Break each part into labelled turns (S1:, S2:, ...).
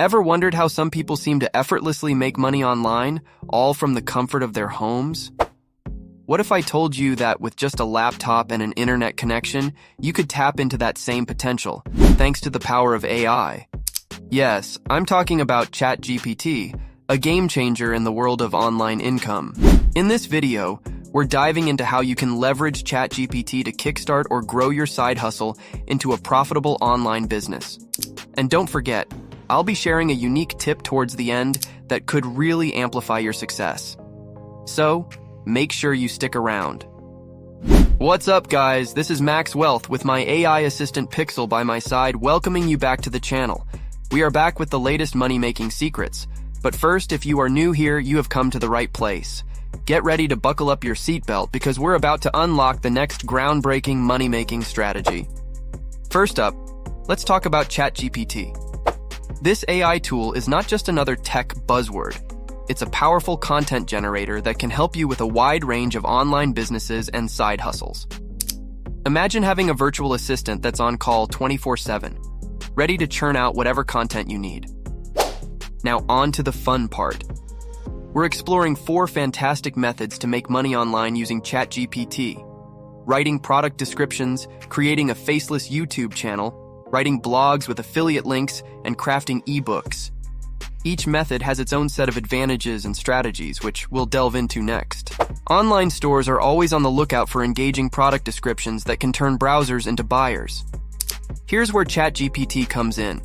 S1: Ever wondered how some people seem to effortlessly make money online, all from the comfort of their homes? What if I told you that with just a laptop and an internet connection, you could tap into that same potential, thanks to the power of AI? Yes, I'm talking about ChatGPT, a game changer in the world of online income. In this video, we're diving into how you can leverage ChatGPT to kickstart or grow your side hustle into a profitable online business. And don't forget, I'll be sharing a unique tip towards the end that could really amplify your success. So, make sure you stick around. What's up, guys? This is Max Wealth with my AI assistant Pixel by my side, welcoming you back to the channel. We are back with the latest money-making secrets. But first, if you are new here, you have come to the right place. Get ready to buckle up your seatbelt because we're about to unlock the next groundbreaking money-making strategy. First up, let's talk about ChatGPT. This AI tool is not just another tech buzzword. It's a powerful content generator that can help you with a wide range of online businesses and side hustles. Imagine having a virtual assistant that's on call 24/7, ready to churn out whatever content you need. Now on to the fun part. We're exploring 4 fantastic methods to make money online using ChatGPT. Writing product descriptions, creating a faceless YouTube channel, writing blogs with affiliate links, and crafting ebooks. Each method has its own set of advantages and strategies, which we'll delve into next. Online stores are always on the lookout for engaging product descriptions that can turn browsers into buyers. Here's where ChatGPT comes in.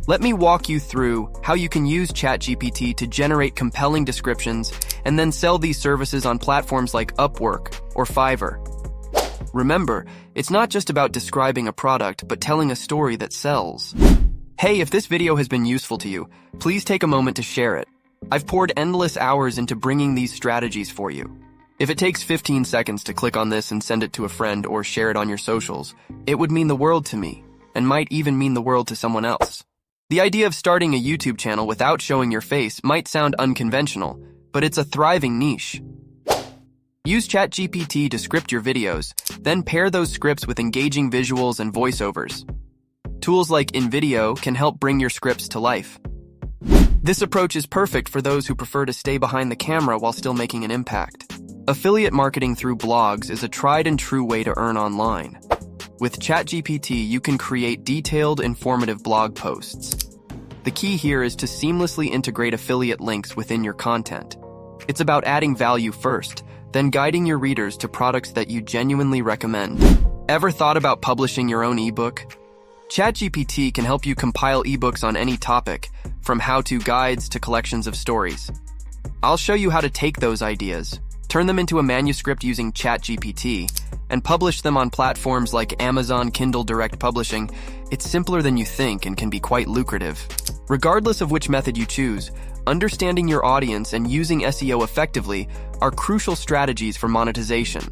S1: Let me walk you through how you can use ChatGPT to generate compelling descriptions and then sell these services on platforms like Upwork or Fiverr. Remember, it's not just about describing a product, but telling a story that sells. Hey, if this video has been useful to you, please take a moment to share it. I've poured endless hours into bringing these strategies for you. If it takes 15 seconds to click on this and send it to a friend or share it on your socials, it would mean the world to me, and might even mean the world to someone else. The idea of starting a YouTube channel without showing your face might sound unconventional, but it's a thriving niche. Use ChatGPT to script your videos, then pair those scripts with engaging visuals and voiceovers. Tools like InVideo can help bring your scripts to life. This approach is perfect for those who prefer to stay behind the camera while still making an impact. Affiliate marketing through blogs is a tried and true way to earn online. With ChatGPT, you can create detailed, informative blog posts. The key here is to seamlessly integrate affiliate links within your content. It's about adding value first, then guiding your readers to products that you genuinely recommend. Ever thought about publishing your own ebook? ChatGPT can help you compile ebooks on any topic, from how-to guides to collections of stories. I'll show you how to take those ideas, turn them into a manuscript using ChatGPT, and publish them on platforms like Amazon Kindle Direct Publishing. It's simpler than you think and can be quite lucrative. Regardless of which method you choose, understanding your audience and using SEO effectively are crucial strategies for monetization.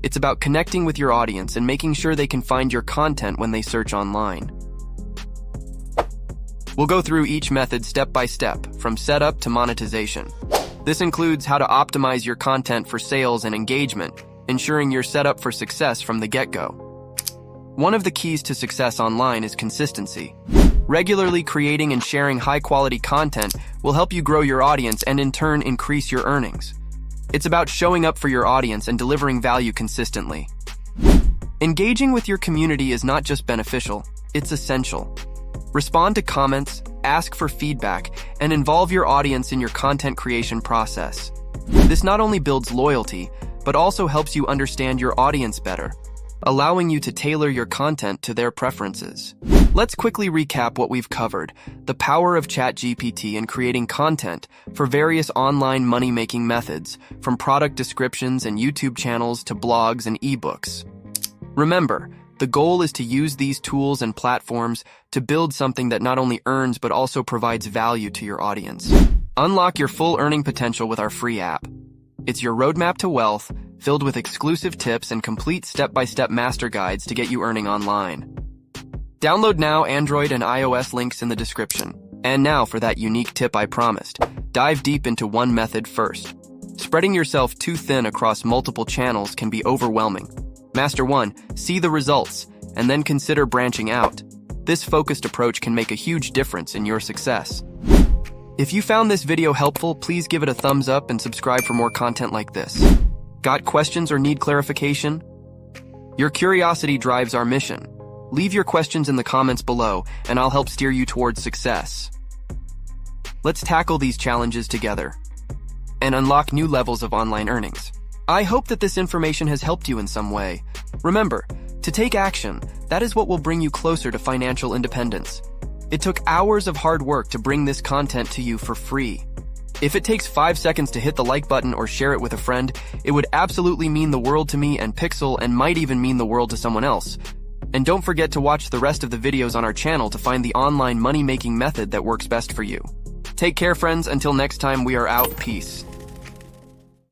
S1: It's about connecting with your audience and making sure they can find your content when they search online. We'll go through each method step by step, from setup to monetization. This includes how to optimize your content for sales and engagement, ensuring you're set up for success from the get-go. One of the keys to success online is consistency. Regularly creating and sharing high-quality content will help you grow your audience and in turn increase your earnings. It's about showing up for your audience and delivering value consistently. Engaging with your community is not just beneficial, it's essential. Respond to comments, ask for feedback, and involve your audience in your content creation process. This not only builds loyalty, but also helps you understand your audience better, allowing you to tailor your content to their preferences. Let's quickly recap what we've covered: the power of ChatGPT in creating content for various online money-making methods, from product descriptions and YouTube channels to blogs and ebooks. Remember, the goal is to use these tools and platforms to build something that not only earns but also provides value to your audience. Unlock your full earning potential with our free app. It's your roadmap to wealth, filled with exclusive tips and complete step-by-step master guides to get you earning online. Download now. Android and iOS links in the description. And now for that unique tip I promised. Dive deep into one method first. Spreading yourself too thin across multiple channels can be overwhelming. Master 1, see the results, and then consider branching out. This focused approach can make a huge difference in your success. If you found this video helpful, please give it a thumbs up and subscribe for more content like this. Got questions or need clarification? Your curiosity drives our mission. Leave your questions in the comments below, and I'll help steer you towards success. Let's tackle these challenges together and unlock new levels of online earnings. I hope that this information has helped you in some way. Remember, to take action, that is what will bring you closer to financial independence. It took hours of hard work to bring this content to you for free. If it takes 5 seconds to hit the like button or share it with a friend, it would absolutely mean the world to me and Pixel, and might even mean the world to someone else. And don't forget to watch the rest of the videos on our channel to find the online money-making method that works best for you. Take care, friends. Until next time, we are out. Peace.